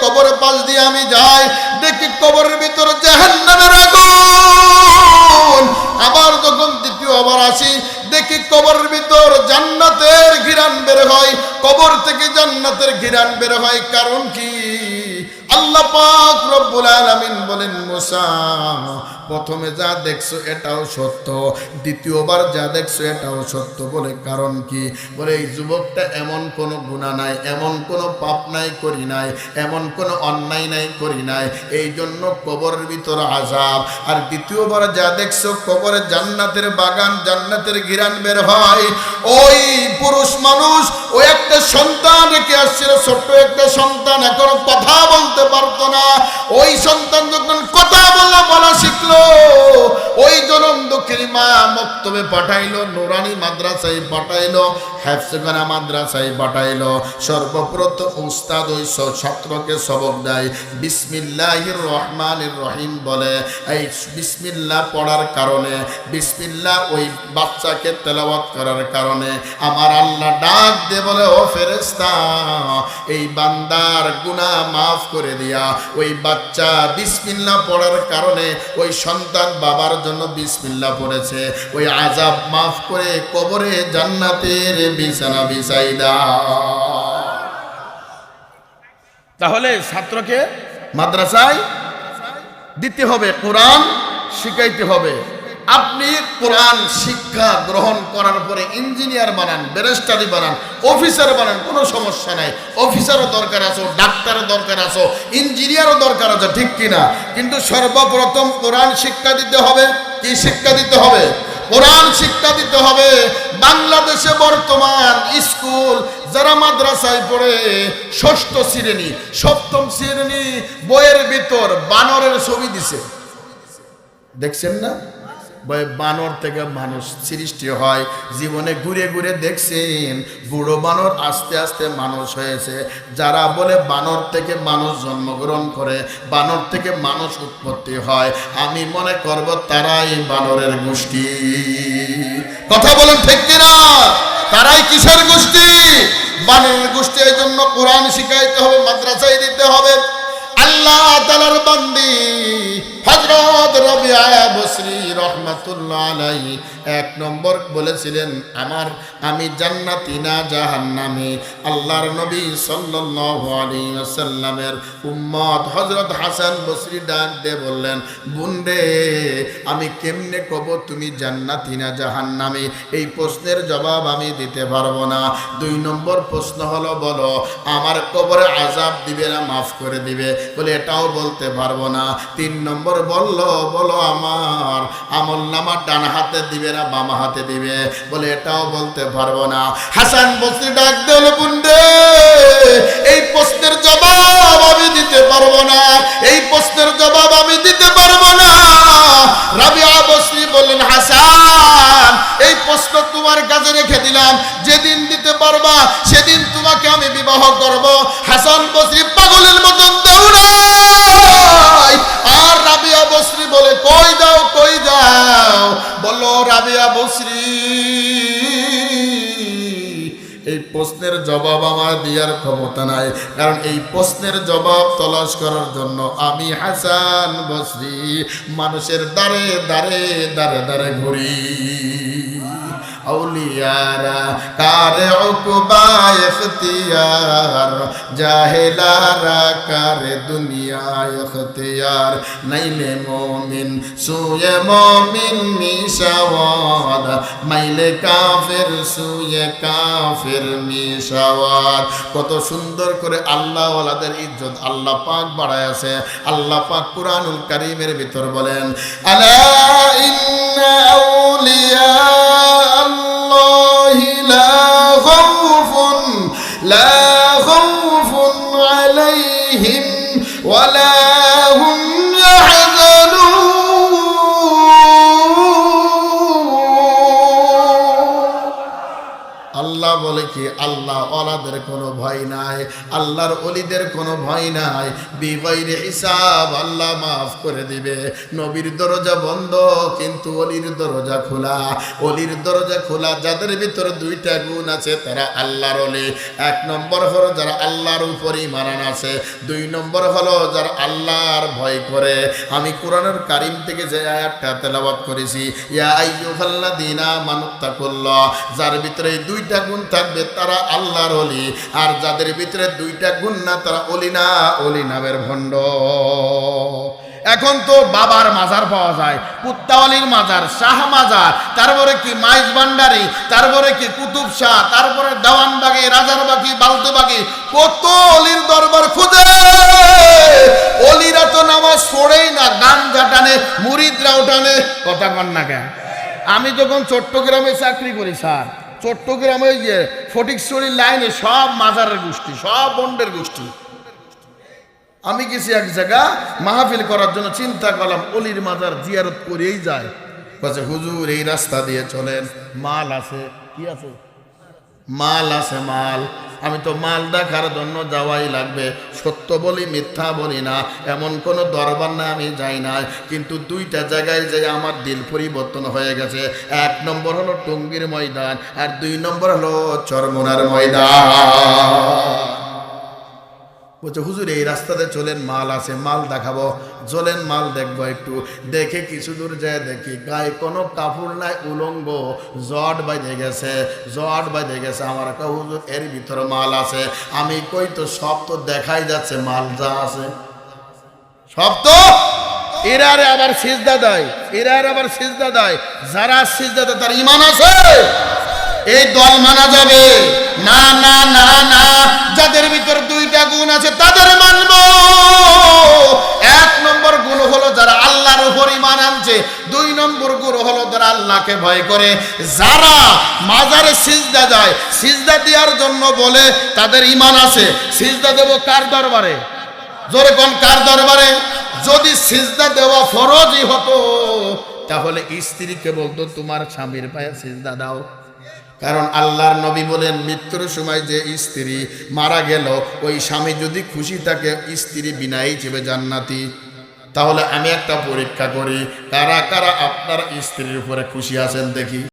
কবরের পাশ দিয়ে আমি যাই, দেখি কবরের ভিতর জাহান্নামের আগুন। আবার যখন দ্বিতীয়বার আসি, দেখি কবরের ভিতর জান্নাতের ঘিরান বের হয়, কবর থেকে জান্নাতের ঘিরান বের হয়। কারণ কি? আল্লাহ পাক রব্বুল আলামিন বলেন, মুসা প্রথমে যা দেখছো এটাও সত্য, দ্বিতীয়বার যা দেখছো এটাও সত্য। বলে কারণ কি? বলে এই যুবকটা এমন কোনো গুনাহ নাই, এমন কোনো পাপ নাই করি নাই, এমন কোনো অন্যায় নাই করি নাই, এই জন্য কবরের ভিতর আযাব। আর দ্বিতীয়বার যা দেখছো কবরে জান্নাতের বাগান, জান্নাতের ঘিরান বের হয়। ওই পুরুষ মানুষ ওই একটা সন্তান রেখে আসছিল, ছোট্ট একটা সন্তান, এখনো কথা বলতে পারতো না। ওই সন্তান যখন কথা বলা শিখলো, ওই জনম দুঃখের মা মক্তবে পাঠাইলো, নুরানি মাদ্রাসায় পাঠাইলো, হেফজখানা মাদ্রাসায় পাঠাইলো। সর্বপ্রথম উস্তাদ ওই ছাত্রকে সবক দেয়, বিসমিল্লাহির রহমানির রহিম বলে। এই বিসমিল্লাহ পড়ার কারণে, বিসমিল্লাহ ওই বাচ্চাকে তেলাওয়াত করার কারণে আমার আল্লাহ ডাক দে বলে, ও ফেরেশতা, এই বান্দার গুনাহ মাফ করে দিয়া। ওই বাচ্চা বিসমিল্লাহ পড়ার কারণে, ওই সন্তান বাবার জন্য বিসমিল্লাহ পড়েছে, ওই আযাব মাফ করে কবরে জান্নাতের বিছানা বিছাই দাও। তাহলে ছাত্রকে মাদ্রাসায় দিতে হবে, কোরআন শিখাইতে হবে। আপনি কোরআন শিক্ষা গ্রহণ করার পরে ইঞ্জিনিয়ার বানান, ব্যারিস্টারি বানান, অফিসার বানান, কোনো সমস্যা নাই। অফিসারও দরকার আছে, ডাক্তারও দরকার আছে, ইঞ্জিনিয়ারও দরকার আছে, ঠিক কিনা? কিন্তু সর্বপ্রথম কোরআন শিক্ষা দিতে হবে। কি শিক্ষা দিতে হবে? কোরআন শিক্ষা দিতে হবে। বাংলাদেশে বর্তমান স্কুল যারা মাদ্রাসায় পড়ে, ষষ্ঠ শ্রেণী, সপ্তম শ্রেণী বইয়ের ভিতর বানরের ছবি দিছে, দেখছেন না? বানর থেকে মানুষ সৃষ্টি হয়। জীবনে ঘুরে ঘুরে দেখছেন বুড়ো বানর আস্তে আস্তে মানুষ হয়েছে। যারা বলে বানর থেকে মানুষ জন্মগ্রহণ করে, বানর থেকে মানুষ উৎপত্তি হয়, আমি মনে করব তারাই বানরের গোষ্ঠী। কথা বলেন ঠিক কিনা? তারাই কিসের গোষ্ঠী? বানরের গোষ্ঠী। এই জন্য কোরআন শিখাইতে হবে, মাদ্রাসায় দিতে হবে। আল্লাহ তাআলার বান্দি হযরত রাবিয়া বসরি রাহমাতুল্লাহ আলাইহি এক নম্বর বলেছিলেন, আমি জান্নাতি না জাহান্নামী। আল্লাহর নবী সাল্লাল্লাহু আলাইহি ওয়াসাল্লামের উম্মত হযরত হাসান বসরি ডাক দিয়ে বললেন, বুনরে আমি কেমনে কব তুমি জান্নাতি না জাহান্নামী? এই প্রশ্নের জবাব আমি দিতে পারবো না। 2 নম্বর প্রশ্ন হলো, বলো আমার কবরে আযাব দিবে না মাফ করে দিবে? বলে এটাও বলতে পারবো না। 3 নম্বর বলো আমার আমলনামা ডান হাতে দিবে না বাম হাতে দিবে? বলে এটাও বলতে পারবো না। হাসান বসরি ডাক দিল, বুনরে এই প্রশ্নের জবাব আমি দিতে পারবো না, এই প্রশ্নের জবাব আমি দিতে পারবো না। রাবিয়া বসরি বললেন, হাসান এই প্রশ্ন তোমার কাছে রেখে দিলাম, যেদিন দিতে পারবা সেদিন তোমাকে আমি বিবাহ করব। হাসান বসরি পাগলের মতন দৌড়ায়। আর রাবিয়া বসরি বলে, কই যাও কই যাও? বললো, রাবিয়া বসরি এই প্রশ্নের জবাব আমার দেওয়ার ক্ষমতা নাই, কারণ এই প্রশ্নের জবাব তলাশ করার জন্য আমি হাসান বসরি মানুষের দ্বারে দ্বারে দ্বারে দ্বারে ঘুরি। আউলিয়ারা কারে উকবা ইখতিয়ার, জাহেলারা কারে দুনিয়া ইখতিয়ার। নাইলে মুমিন সুয়ে মুমিন মিশাওয়াদ, মাইলে কাফের সুয়ে কাফের মিশাওয়াদ। কত সুন্দর করে আল্লাহ ওয়ালাদের ইজ্জত আল্লাহ পাক বাড়ায় আছে। আল্লাহ পাক কুরআনুল কারীমের ভিতর বলেন, আলা ইন্না আউলিয়া لا خوف عليهم ولا هم يحزنون। আল্লাহ বলে কি, আল্লাহ ওয়ালাদের কোনো ভয় নাই, আল্লাহর ওলিদের কোনো ভয় নাই, বিগাইরে হিসাব আল্লাহ মাফ করে দিবে। নবীর দরজা বন্ধ কিন্তু অলির দরজা খোলা। অলির দরজা খোলা যাদের ভিতরে দুইটা গুণ আছে তারা আল্লাহর ওলি। এক নম্বর হলো যারা আল্লাহর উপর ঈমান আছে, দুই নম্বর হলো যারা আল্লাহর ভয় করে। আমি কোরআনের কারীম থেকে যে আয়াতটা তেলাওয়াত করেছি, ইয়া আইয়ুহাল্লাযীনা আমানুত্তাকুল্লাহ, যার ভিতরে দুইটা গুণ থাকবে তারা আল্লাহর ওলি, আর যাদের ভিতরে দুইটা গুণ না তারা ওলি না, ওলি নামের ভণ্ড। এখন তো বাবার মাজার পাওয়া যায়, কুত্তাওয়ালির মাজার, শাহ মাজার, তারপরে কি মাইজ ভান্ডারি, তারপরে কি কুতুব শাহ, তারপরে দেওয়ানবাগি, রাজারবাগি, বালতেবাগি, কত অলির দরবার খুঁজে। অলিরা তো নামাজ পড়েই না, গান টানে, মুরিদরাও টানে। কথা কন না কেন? আমি যখন চট্টগ্রামে চাকরি করি স্যার, চট্টগ্রামে যে ফটিকছড়ির লাইনে সব মাজারের গোষ্ঠী, সব বন্ডের গোষ্ঠী। আমি গেছি এক জায়গা মাহফিল করার জন্য, চিন্তা করলাম অলির মাজার জিয়ারত করেই যায়। বলছে হুজুর এই রাস্তা দিয়ে চলেন, মাল আছে। কি আছে? মাল আছে, মাল। আমি তো মাল দেখার জন্য যাওয়াই লাগবে, সত্য বলি মিথ্যা বলি না, এমন কোনো দরবার না আমি যাই না। কিন্তু দুইটা জায়গায় যে আমার দিল পরিবর্তন হয়ে গেছে। এক নম্বর হলো টঙ্গীর ময়দান, আর দুই নম্বর হলো চরমোনার ময়দান। বলছে হুজুর এই রাস্তাতে চলেন, মাল আছে, মাল দেখাবো। চলেন মাল দেখবো। একটু দেখে কিছু দূর যায় দেখি গায়ে কোনো কাপড় নাই, উলঙ্গ, জট বাঁধে গেছে, জট বাঁধে গেছে। আমার একটা হুজুর এর ভিতরে মাল আছে। আমি কই তো সব তো দেখাই যাচ্ছে, মাল যা আছে সব তো। এরারে আবার সিজদা দেয়, এরারে আবার সিজদা দেয়। যারা সিজদা দেয় তার ঈমান আছে, এই দল মানা যাবে না, না, না, না। যাদের ভিতর দুইটা গুণ আছে তাদের মানব। এক নম্বর গুণ হলো যারা আল্লাহর উপর ঈমান আনছে, দুই নম্বর গুণ হলো যারা আল্লাহকে ভয় করে। যারা মাজারে সিজদা দেয়, সিজদা দেওয়ার জন্য বলে তাদের ঈমান আছে। সিজদা দেব কার দরবারে? জোরে কোন কার দরবারে? যদি সিজদা দেওয়া ফরজই হতো তাহলে স্ত্রীকে বলতো তোমার স্বামীর পায়ে সিজদা দাও। কারণ আল্লাহর নবী বলেন মৃত্যুর সময় যে স্ত্রী মারা গেল, ওই স্বামী যদি খুশি থাকে স্ত্রী বিনাই যাবে জান্নাতি। তাহলে আমি একটা পরীক্ষা করি, কারা কারা আপনার স্ত্রীর উপরে খুশি আছেন দেখি।